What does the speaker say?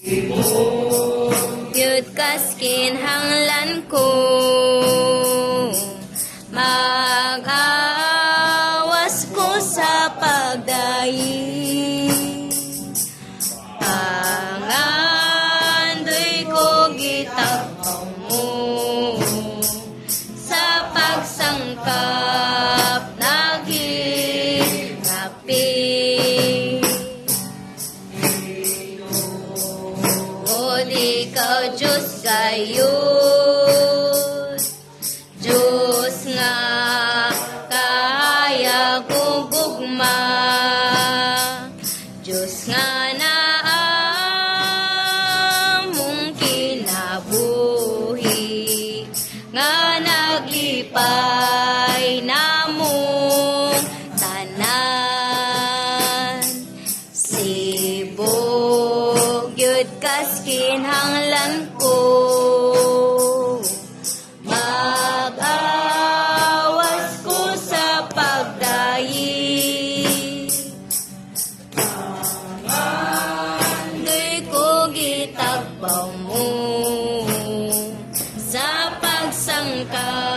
Yut kaskin hanglan ko, mag-awas ko sa pagdayi. Pangandoy ko gitakaw mo sa pagsangkap naghirapi. Ikaw, Diyos gayon, Diyos nga kaya gugugma, Diyos nga naamong kinabuhi, nga naglipay namong tanan. Sibog yut kaskin hanglan ko, mag-awas ko sa pagdayi. Pangandoy ko gitagbaw mo sa pagsangka